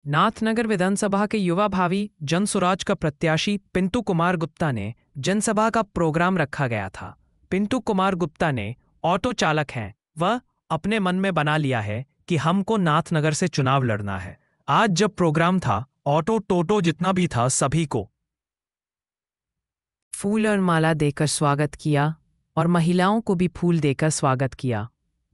नाथनगर विधानसभा के युवा भावी जनसुराज का प्रत्याशी पिंटू कुमार गुप्ता ने जनसभा का प्रोग्राम रखा गया था। पिंटू कुमार गुप्ता ने ऑटो चालक हैं, वह अपने मन में बना लिया है कि हमको नाथनगर से चुनाव लड़ना है। आज जब प्रोग्राम था, ऑटो टोटो जितना भी था सभी को फूल और माला देकर स्वागत किया और महिलाओं को भी फूल देकर स्वागत किया।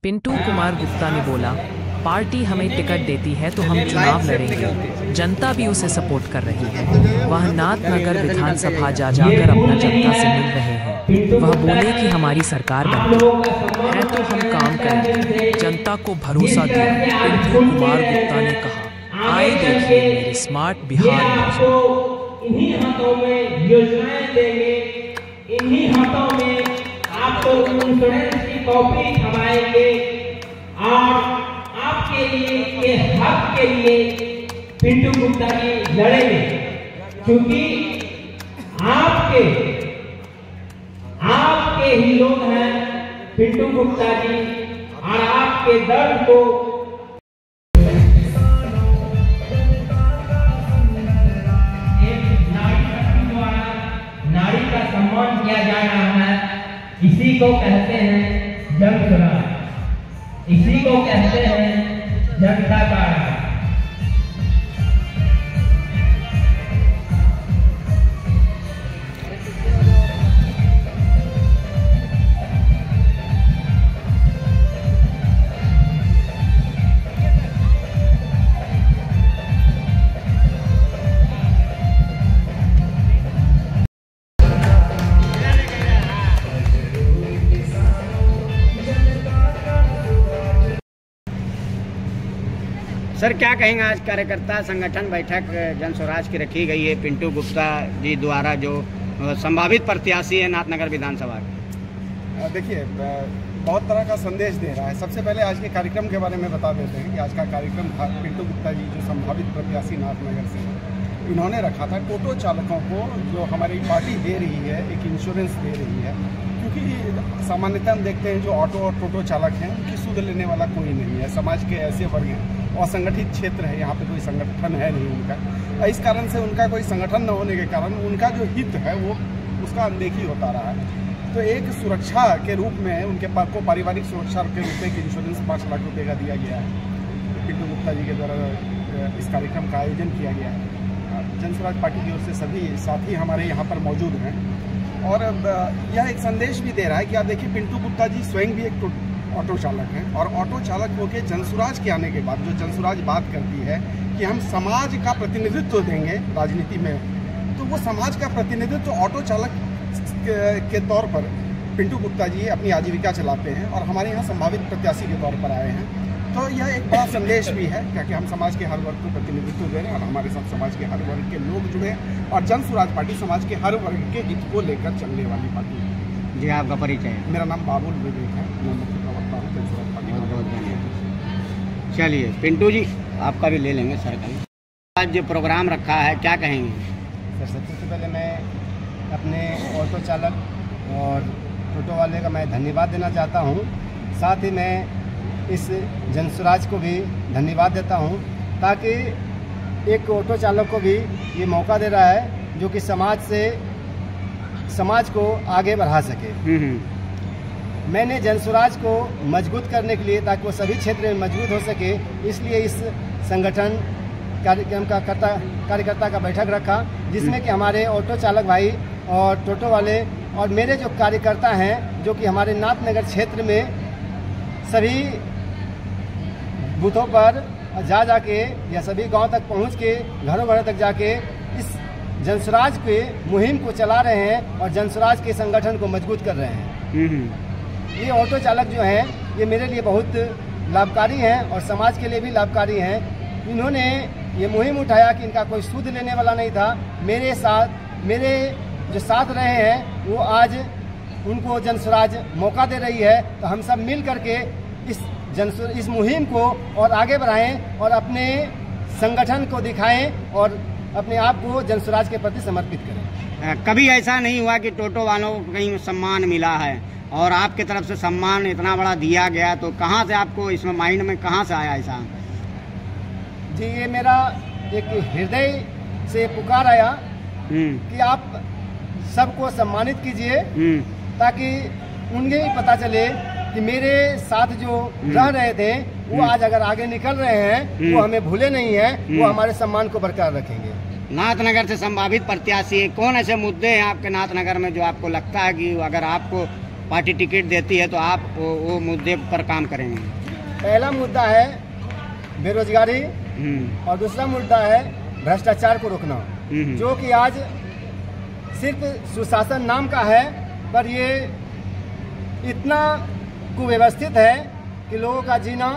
पिंटू कुमार गुप्ता ने बोला, पार्टी हमें टिकट देती है तो हम चुनाव लड़ेंगे। जनता भी उसे सपोर्ट कर रही है। वह नाथनगर विधानसभा जाकर अपना जनता से मिल रहे हैं। वह बोले कि हमारी सरकार बनती है तो हम काम करेंगे। जनता को भरोसा दिया। पिंटू कुमार गुप्ता ने कहा, आए देखिए मेरे स्मार्ट बिहार में। इन्हीं हाथों में योजनाएं देंगे, इन्हीं हाथों में आपको इंश्योरेंस की कॉपी थमाएंगे और आपके लिए के हक के लिए पिंटू गुप्ता जी लड़ेंगे, क्योंकि आपके ही लोग हैं पिंटू गुप्ता जी और आपके दर्द को नारी का सम्मान किया जा रहा है। इसी को कहते हैं जनसुराज, इसी को कहते हैं जनता का राज। सर, क्या कहेंगे? आज कार्यकर्ता संगठन बैठक जनसुराज की रखी गई है। पिंटू गुप्ता जी द्वारा जो संभावित प्रत्याशी है नाथनगर विधानसभा के, देखिए बहुत तरह का संदेश दे रहा है। सबसे पहले आज के कार्यक्रम के बारे में बता देते हैं कि आज का कार्यक्रम था पिंटू गुप्ता जी जो संभावित प्रत्याशी नाथनगर से, इन्होंने रखा था टोटो चालकों को जो हमारी पार्टी दे रही है, एक इंश्योरेंस दे रही है। क्योंकि सामान्यतः हम देखते हैं जो ऑटो और टोटो चालक हैं उनकी सुध लेने वाला कोई नहीं है। समाज के ऐसे वर्ग हैं, असंगठित क्षेत्र है, यहाँ पे कोई संगठन है नहीं उनका। इस कारण से उनका कोई संगठन न होने के कारण उनका जो हित है वो उसका अनदेखी होता रहा है। तो एक सुरक्षा के रूप में उनके को पारिवारिक सुरक्षा के रूप में इंश्योरेंस 5 लाख रुपये का दिया गया है। पिंटू गुप्ता जी के द्वारा इस कार्यक्रम का आयोजन किया गया है। जनसुराज पार्टी की ओर से सभी साथी हमारे यहाँ पर मौजूद हैं और यह एक संदेश भी दे रहा है कि आप देखिए पिंटू गुप्ता जी स्वयं भी एक ऑटो चालक हैं और ऑटो चालक होकर जनसुराज के आने के बाद जो जनसुराज बात करती है कि हम समाज का प्रतिनिधित्व देंगे राजनीति में, तो वो समाज का प्रतिनिधित्व ऑटो चालक के तौर पर पिंटू गुप्ता जी अपनी आजीविका चलाते हैं और हमारे यहाँ संभावित प्रत्याशी के तौर पर आए हैं। तो यह एक बड़ा संदेश भी है क्योंकि हम समाज के हर वर्ग को प्रतिनिधित्व दे रहे हैं और हमारे साथ समाज के हर वर्ग के लोग जुड़े और जनसुराज पार्टी समाज के हर वर्ग के हित को लेकर चलने वाली पार्टी है। जी, आपका परिचय? मेरा नाम बाबुल विवेक है, मैं मुख्य प्रवक्ता हूँ जनसुराज पार्टी। बहुत धन्यवाद। चलिए पिंटू जी, आपका भी ले लेंगे सर का। आज जो प्रोग्राम रखा है क्या कहेंगे? सर, सबसे पहले मैं अपने ऑटो चालक और टोटो वाले का मैं धन्यवाद देना चाहता हूँ। साथ ही मैं इस जनसुराज को भी धन्यवाद देता हूँ ताकि एक ऑटो चालक को भी ये मौका दे रहा है जो कि समाज को आगे बढ़ा सके। मैंने जनसुराज को मजबूत करने के लिए ताकि वो सभी क्षेत्र में मजबूत हो सके, इसलिए इस संगठन कार्यक्रम का कार्यकर्ता का बैठक रखा जिसमें कि हमारे ऑटो चालक भाई और टोटो वाले और मेरे जो कार्यकर्ता हैं जो कि हमारे नाथनगर क्षेत्र में सभी बूथों पर जाके या सभी गांव तक पहुंच के घरों घरों तक जाके इस जनसुराज के मुहिम को चला रहे हैं और जनसुराज के संगठन को मजबूत कर रहे हैं। ये ऑटो चालक जो हैं ये मेरे लिए बहुत लाभकारी हैं और समाज के लिए भी लाभकारी हैं। इन्होंने ये मुहिम उठाया कि इनका कोई सूद लेने वाला नहीं था। मेरे जो साथ रहे हैं वो आज उनको जनसुराज मौका दे रही है। तो हम सब मिल करके इस मुहिम को और आगे बढ़ाएं और अपने संगठन को दिखाएं और अपने आप को जनसुराज के प्रति समर्पित करें। कभी ऐसा नहीं हुआ कि टोटो वालों को कहीं सम्मान मिला है और आपके तरफ से सम्मान इतना बड़ा दिया गया, तो कहाँ से आपको इसमें माइंड में कहाँ से आया ऐसा? जी, ये मेरा एक हृदय से पुकार आया कि आप सबको सम्मानित कीजिए, ताकि उन्हें भी पता चले कि मेरे साथ जो रह रहे थे वो आज अगर आगे निकल रहे हैं, वो हमें भूले नहीं हैं, वो हमारे सम्मान को बरकरार रखेंगे। नाथनगर से संभावित प्रत्याशी कौन ऐसे मुद्दे हैं आपके नाथनगर में जो आपको लगता है कि अगर आपको पार्टी टिकट देती है तो आप वो मुद्दे पर काम करेंगे? पहला मुद्दा है बेरोजगारी और दूसरा मुद्दा है भ्रष्टाचार को रोकना, जो कि आज सिर्फ सुशासन नाम का है, पर ये इतना कुव्यवस्थित है कि लोगों का जीना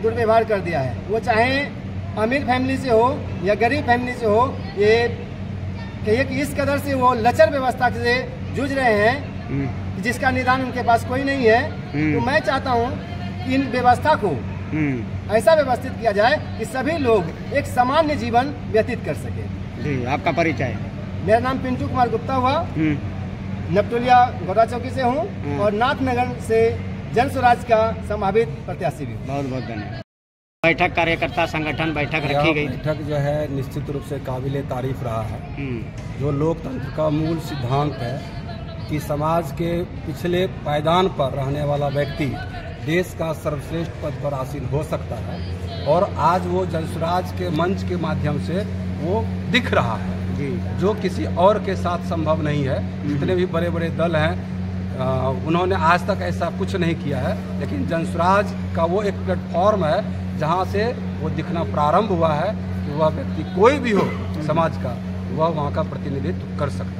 दुर्व्यवहार कर दिया है। वो चाहे अमीर फैमिली से हो या गरीब फैमिली से हो, ये कहिए कि इस कदर से वो लचर व्यवस्था से जूझ रहे हैं जिसका निदान उनके पास कोई नहीं है। तो मैं चाहता हूँ कि इन व्यवस्था को ऐसा व्यवस्थित किया जाए कि सभी लोग एक सामान्य जीवन व्यतीत कर सके। जी, आपका परिचय? मेरा नाम पिंटू कुमार गुप्ता हुआ, नपटोलिया गौरा चौकी से हूँ और नाथनगर से जन स्वराज का संभावित प्रत्याशी भी। बहुत बहुत धन्यवाद। बैठक कार्यकर्ता संगठन बैठक रखी गई। बैठक जो है निश्चित रूप से काबिले तारीफ रहा है। जो लोकतंत्र का मूल सिद्धांत है कि समाज के पिछले पायदान पर रहने वाला व्यक्ति देश का सर्वश्रेष्ठ पद पर आसीन हो सकता है, और आज वो जनस्वराज के मंच के माध्यम से वो दिख रहा है, जो किसी और के साथ संभव नहीं है। जितने भी बड़े बड़े दल हैं उन्होंने आज तक ऐसा कुछ नहीं किया है, लेकिन जनस्वराज का वो एक प्लेटफॉर्म है जहां से वो दिखना प्रारंभ हुआ है कि वह व्यक्ति कोई भी हो समाज का, वह वहां का प्रतिनिधित्व कर सकता है।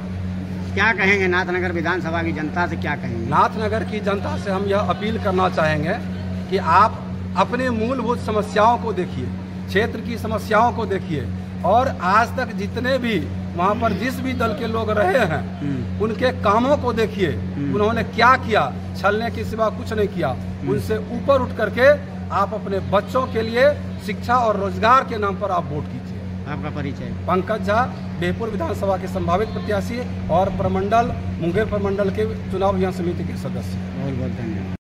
क्या कहेंगे नाथनगर विधानसभा की जनता से, क्या कहेंगे? नाथनगर की जनता से हम यह अपील करना चाहेंगे कि आप अपने मूलभूत समस्याओं को देखिए, क्षेत्र की समस्याओं को देखिए, और आज तक जितने भी वहाँ पर जिस भी दल के लोग रहे हैं उनके कामों को देखिए, उन्होंने क्या किया। छलने के सिवा कुछ नहीं किया। उनसे ऊपर उठ करके आप अपने बच्चों के लिए शिक्षा और रोजगार के नाम पर आप वोट कीजिए। आपका परिचय? पंकज झा, बेहपुर विधानसभा के संभावित प्रत्याशी और प्रमंडल मुंगेर प्रमंडल के चुनाव अभियान समिति के सदस्य। बहुत बहुत धन्यवाद।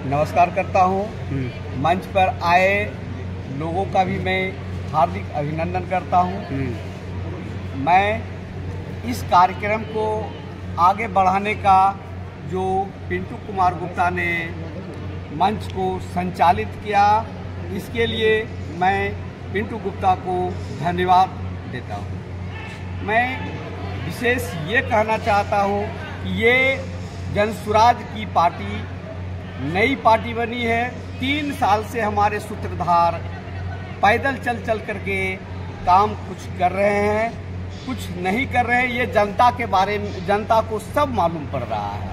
नमस्कार करता हूँ। मंच पर आए लोगों का भी मैं हार्दिक अभिनंदन करता हूँ। मैं इस कार्यक्रम को आगे बढ़ाने का जो पिंटू कुमार गुप्ता ने मंच को संचालित किया, इसके लिए मैं पिंटू गुप्ता को धन्यवाद देता हूँ। मैं विशेष ये कहना चाहता हूँ कि ये जनस्वराज की पार्टी नई पार्टी बनी है। 3 साल से हमारे सूत्रधार पैदल चल चल करके काम कुछ कर रहे हैं, कुछ नहीं कर रहे हैं। ये जनता के बारे में जनता को सब मालूम पड़ रहा है।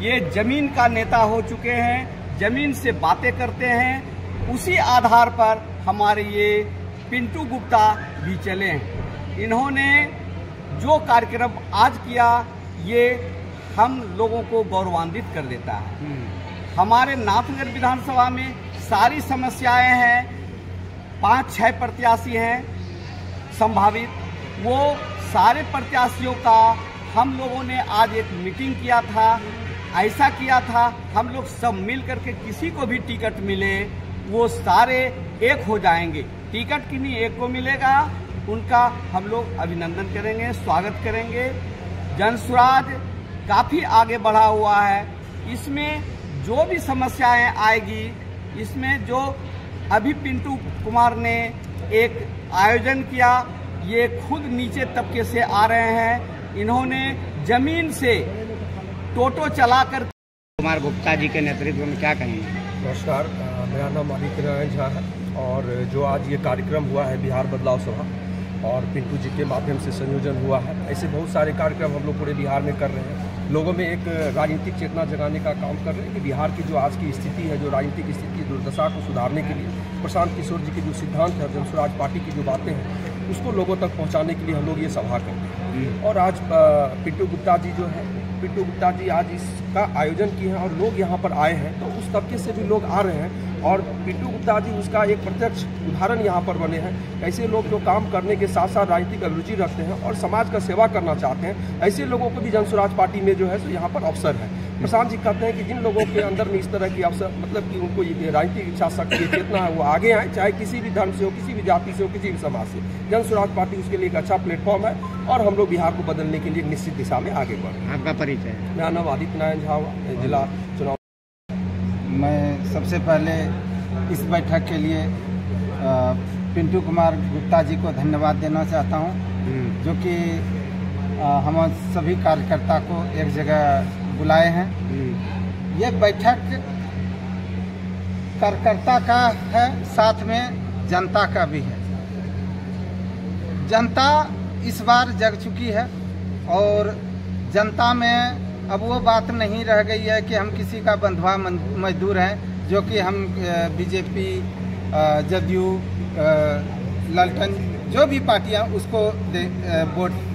ये जमीन का नेता हो चुके हैं, जमीन से बातें करते हैं। उसी आधार पर हमारे ये पिंटू गुप्ता भी चले हैं। इन्होंने जो कार्यक्रम आज किया ये हम लोगों को गौरवान्वित कर देता है। हमारे नाथनगर विधानसभा में सारी समस्याएं हैं, 5-6 प्रत्याशी हैं संभावित। वो सारे प्रत्याशियों का हम लोगों ने आज एक मीटिंग किया था। ऐसा किया था हम लोग सब मिल करके किसी को भी टिकट मिले वो सारे एक हो जाएंगे। टिकट किन्हीं एक को मिलेगा, उनका हम लोग अभिनंदन करेंगे, स्वागत करेंगे। जनस्वराज काफ़ी आगे बढ़ा हुआ है। इसमें जो भी समस्याएं आएगी, इसमें जो अभी पिंटू कुमार ने एक आयोजन किया, ये खुद नीचे तबके से आ रहे हैं। इन्होंने जमीन से टोटो चलाकर। कुमार गुप्ता जी के नेतृत्व में क्या कहेंगे? नमस्कार, मेरा नाम आदित्य नारायण झा है और जो आज ये कार्यक्रम हुआ है बिहार बदलाव सभा और पिंटू जी के माध्यम से संयोजन हुआ है, ऐसे बहुत सारे कार्यक्रम हम लोग पूरे बिहार में कर रहे हैं। लोगों में एक राजनीतिक चेतना जगाने का काम कर रहे हैं कि बिहार की जो आज की स्थिति है, जो राजनीतिक स्थिति दुर्दशा को सुधारने के लिए प्रशांत किशोर जी के जो सिद्धांत है, जनस्वराज पार्टी की जो बातें हैं, उसको लोगों तक पहुँचाने के लिए हम लोग ये सभा करते हैं। और आज पिंटू गुप्ता जी जो है, पिंटू गुप्ता जी आज इसका आयोजन किए हैं और लोग यहाँ पर आए हैं, तो उस तबके से भी लोग आ रहे हैं और पिंटू गुप्ता जी उसका एक प्रत्यक्ष उदाहरण यहाँ पर बने हैं। ऐसे लोग जो काम करने के साथ साथ राजनीतिक अभिरुचि रखते हैं और समाज का सेवा करना चाहते हैं, ऐसे लोगों को भी जनस्वराज पार्टी में जो है सो यहाँ पर अवसर है। प्रशांत जी कहते हैं कि जिन लोगों के अंदर में इस तरह की अवसर मतलब कि उनको ये राजनीतिक इच्छा शक्ति चेतना है वो आगे आए, चाहे किसी भी धर्म से हो, किसी भी जाति से हो, किसी भी समाज से। जन स्वराज पार्टी उसके लिए एक अच्छा प्लेटफॉर्म है और हम लोग बिहार को बदलने के लिए निश्चित दिशा में आगे बढ़ रहे हैं। आपका परिचय? मेरा नाम आदित्य नारायण झा, जिला चुनाव। मैं सबसे पहले इस बैठक के लिए पिंटू कुमार गुप्ता जी को धन्यवाद देना चाहता हूं, जो कि हम सभी कार्यकर्ता को एक जगह बुलाए हैं। ये बैठक कार्यकर्ता का है, साथ में जनता का भी है। जनता इस बार जग चुकी है और जनता में अब वो बात नहीं रह गई है कि हम किसी का बंधुआ मजदूर हैं, जो कि हम बीजेपी, जदयू, ललटन जो भी पार्टियां उसको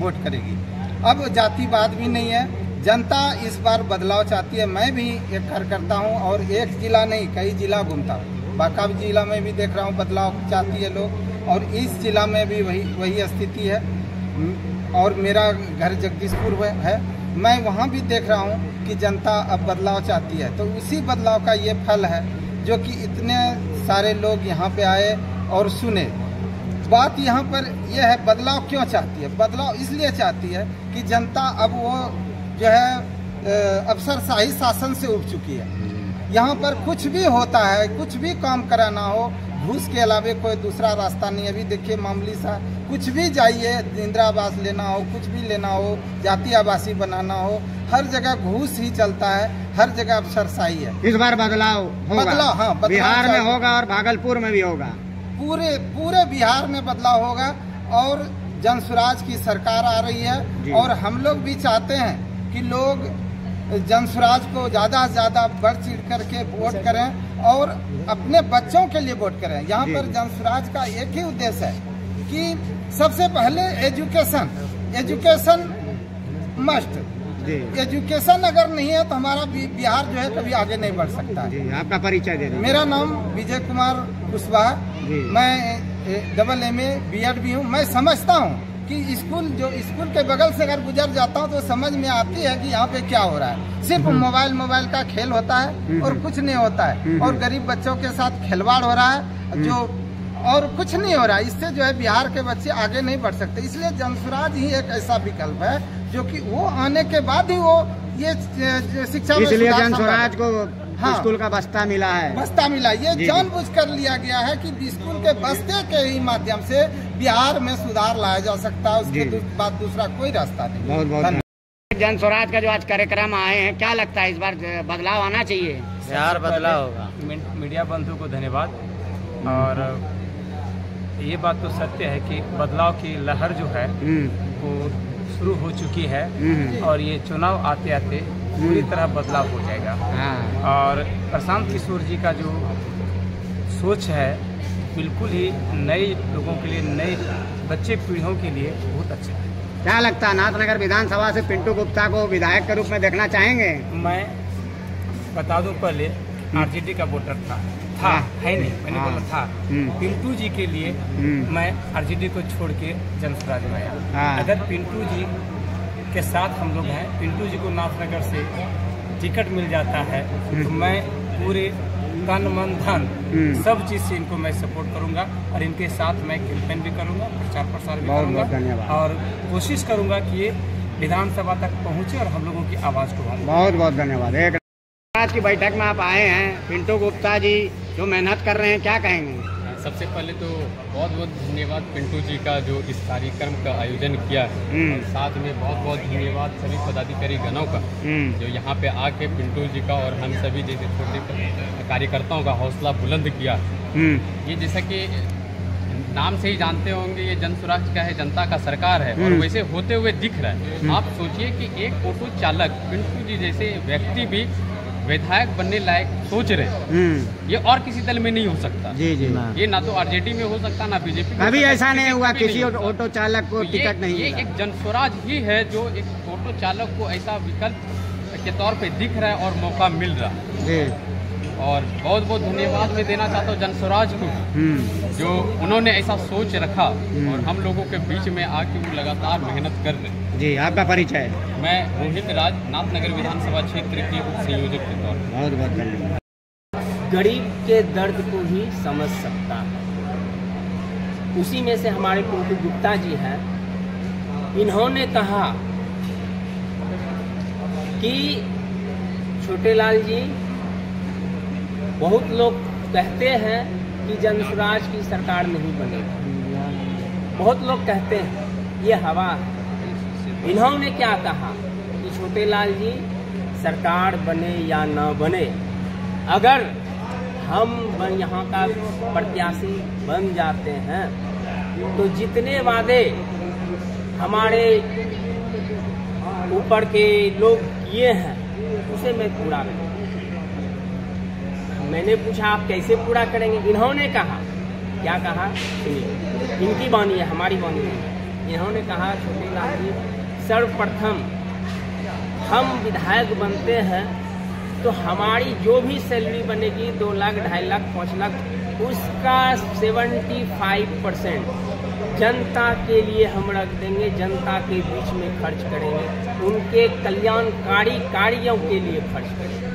वोट करेगी। अब जातिवाद भी नहीं है। जनता इस बार बदलाव चाहती है। मैं भी एक कार्यकर्ता हूं और एक जिला नहीं कई जिला घूमता हूं। बांका जिला में भी देख रहा हूं बदलाव चाहती है लोग, और इस जिला में भी वही स्थिति है। और मेरा घर जगदीशपुर है, मैं वहां भी देख रहा हूं कि जनता अब बदलाव चाहती है। तो उसी बदलाव का ये फल है जो कि इतने सारे लोग यहाँ पे आए और सुने। बात यहाँ पर यह है, बदलाव क्यों चाहती है? बदलाव इसलिए चाहती है कि जनता अब वो जो है अफसरशाही शासन से उठ चुकी है। यहाँ पर कुछ भी होता है, कुछ भी काम कराना हो, घूस के अलावे कोई दूसरा रास्ता नहीं। अभी देखिए मामूली सा कुछ भी जाइए, इंदिरा आवास लेना हो, कुछ भी लेना हो, जाति आवासी बनाना हो, हर जगह घूस ही चलता है, हर जगह अफसरशाही है। इस बार बदलाव होगा। बदलाव, हाँ, बिहार में होगा और भागलपुर में भी होगा। पूरे बिहार में बदलाव होगा और जन स्वराज की सरकार आ रही है। और हम लोग भी चाहते हैं कि लोग जन स्वराज को ज्यादा से ज्यादा बढ़ चढ़ करके वोट करें और अपने बच्चों के लिए वोट करें। यहाँ पर जन स्वराज का एक ही उद्देश्य है कि सबसे पहले एजुकेशन मस्ट। एजुकेशन अगर नहीं है तो हमारा बिहार जो है कभी आगे नहीं बढ़ सकता है। आपका परिचय दे दीजिए। मेरा नाम विजय कुमार कुशवाहा, मैं AA B.Ed भी हूँ। मैं समझता हूँ कि स्कूल के बगल से अगर गुजर जाता हूँ तो समझ में आती है कि यहाँ पे क्या हो रहा है। सिर्फ मोबाइल का खेल होता है और कुछ नहीं होता है, और गरीब बच्चों के साथ खिलवाड़ हो रहा है जो, और कुछ नहीं हो रहा है। इससे जो है बिहार के बच्चे आगे नहीं बढ़ सकते। इसलिए जन स्वराज ही एक ऐसा विकल्प है जो कि वो आने के बाद ही वो ये शिक्षा, इसलिए जन स्वराज को स्कूल का बस्ता मिला है। बस्ता मिला, ये जानबूझ कर लिया गया है कि स्कूल के बस्ते के ही माध्यम से बिहार में सुधार लाया जा सकता है। उसके बाद दूसरा कोई रास्ता नहीं। बहुत बहुत जन स्वराज का जो आज कार्यक्रम आए हैं, क्या लगता है इस बार बदलाव आना चाहिए? बिहार बदलाव होगा। मीडिया बंधु को धन्यवाद। और ये बात तो सत्य है कि बदलाव की लहर जो है वो शुरू हो चुकी है, और ये चुनाव आते आते पूरी तरह बदलाव हो जाएगा। और प्रशांत किशोर जी का जो सोच है बिल्कुल ही नए लोगों के लिए, नए बच्चे पीढ़ियों के लिए बहुत अच्छा है। क्या लगता है, नाथनगर विधानसभा से पिंटू गुप्ता को विधायक के रूप में देखना चाहेंगे? मैं बता दूं, पहले आरजेडी का वोटर था है नहीं, मैंने बोला था। पिंटू जी के लिए मैं आरजेडी को छोड़ के जन स्वराज में आया। अगर पिंटू जी के साथ हम लोग हैं, पिंटू जी को नाथनगर से टिकट मिल जाता है तो मैं पूरे तन मन धन सब चीज से इनको मैं सपोर्ट करूंगा, और इनके साथ मैं कैंपेन भी करूंगा, प्रचार प्रसार भी करूंगा, और कोशिश करूंगा कि ये विधानसभा तक पहुंचे और हम लोगों की आवाज को उठाए। बहुत बहुत धन्यवाद। आज की बैठक में आप आए हैं, पिंटू गुप्ता जी जो मेहनत कर रहे हैं, क्या कहेंगे? सबसे पहले तो बहुत बहुत धन्यवाद पिंटू जी का जो इस कार्यक्रम का आयोजन किया है। और साथ में बहुत बहुत धन्यवाद सभी पदाधिकारी गणों का जो यहाँ पे आके पिंटू जी का और हम सभी जैसे छोटे कार्यकर्ताओं का हौसला बुलंद किया। ये जैसा कि नाम से ही जानते होंगे, ये जन स्वराज का है, जनता का सरकार है, और वैसे होते हुए दिख रहा है। आप सोचिए कि एक ऑटो चालक पिंटू जी जैसे व्यक्ति भी विधायक बनने लायक सोच रहे, ये और किसी दल में नहीं हो सकता। जी जी, ये ना तो आरजेडी में हो सकता, ना बीजेपी में। अभी ऐसा नहीं हुआ किसी ऑटो चालक को टिकट नहीं मिला। ये एक जन स्वराज ही है जो एक ऑटो चालक को ऐसा विकल्प के तौर पे दिख रहा है और मौका मिल रहा है। और बहुत बहुत धन्यवाद मैं देना चाहता हूँ जनस्वराज को, जो उन्होंने ऐसा सोच रखा और हम लोगों के बीच में आके वो लगातार मेहनत कर रहे हैं। जी, आपका परिचय? मैं रोहित राज, नाथनगर विधानसभा क्षेत्र के उप संयोजक के तौर पर। बहुत बहुत धन्यवाद। गरीब के दर्द को ही समझ सकता है, उसी में से हमारे पिंटू गुप्ता जी हैं। इन्होंने कहा कि छोटेलाल जी, बहुत लोग कहते हैं कि जनस्वराज की सरकार नहीं बनेगी, बहुत लोग कहते हैं, ये हवा है। इन्होंने क्या कहा कि छोटेलाल जी, सरकार बने या न बने, अगर हम यहाँ का प्रत्याशी बन जाते हैं तो जितने वादे हमारे ऊपर के लोग किए हैं उसे मैं पूरा करूँगा। मैंने पूछा आप कैसे पूरा करेंगे? इन्होंने कहा, क्या कहा सुनिए, इनकी वाणी है, हमारी वाणी नहीं है। इन्होंने कहा, छोटेलाल जी, सर्वप्रथम हम विधायक बनते हैं तो हमारी जो भी सैलरी बनेगी 2 लाख, 2.5 लाख, 5 लाख, उसका 75% जनता के लिए हम रख देंगे, जनता के बीच में खर्च करेंगे, उनके कल्याणकारी कार्यों के लिए खर्च करेंगे।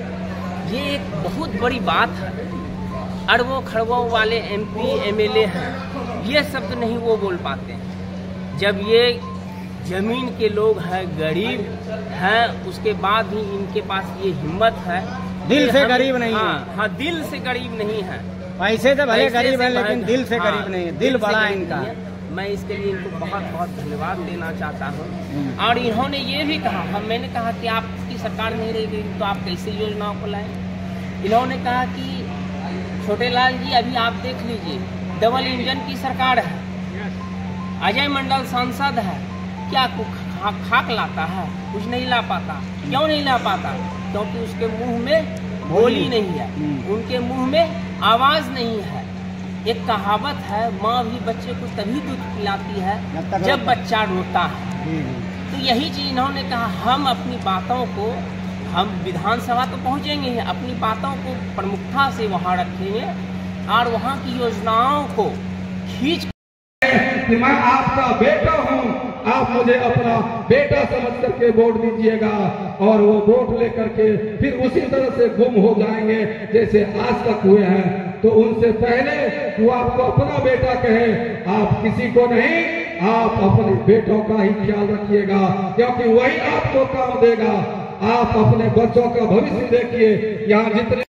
ये एक बहुत बड़ी बात है। अरबों खरबों वाले MP MLA हैं, ये शब्द नहीं वो बोल पाते हैं। जब ये जमीन के लोग हैं, गरीब हैं, उसके बाद भी इनके पास ये हिम्मत है। दिल से गरीब नहीं है। हाँ, दिल से गरीब नहीं है। पैसे से भले गरीब है लेकिन दिल से गरीब नहीं है, दिल बड़ा है इनका। मैं इसके लिए इनको बहुत बहुत धन्यवाद देना चाहता हूँ। और इन्होंने ये भी कहा, मैंने कहा कि आपकी सरकार नहीं रहेगी तो आप कैसे योजनाओं को लाएं? इन्होंने कहा कि छोटेलाल जी, अभी आप देख लीजिए, डबल इंजन की सरकार है, अजय मंडल सांसद है, क्या खाक लाता है? कुछ नहीं ला पाता। क्यों नहीं ला पाता? क्योंकि उसके मुंह में बोली नहीं है, उनके मुंह में आवाज नहीं है। एक कहावत है, माँ भी बच्चे को तभी दूध पिलाती है जब बच्चा रोता है। तो यही चीज इन्होंने कहा, हम अपनी बातों को, हम विधानसभा तो पहुंचेंगे ही, अपनी बातों को प्रमुखता से वहाँ रखेंगे और वहाँ की योजनाओं को खींच कि मैं आपका बेटा हूं, आप मुझे अपना बेटा समझ करके वोट दीजिएगा और वो वोट लेकर के फिर उसी तरह से गुम हो जाएंगे जैसे आज तक हुए हैं। तो उनसे पहले वो आपको अपना बेटा कहे, आप किसी को नहीं, आप अपने बेटों का ही ख्याल रखिएगा, क्योंकि वही आपको काम देगा। आप अपने बच्चों का भविष्य देखिए। यहाँ जितने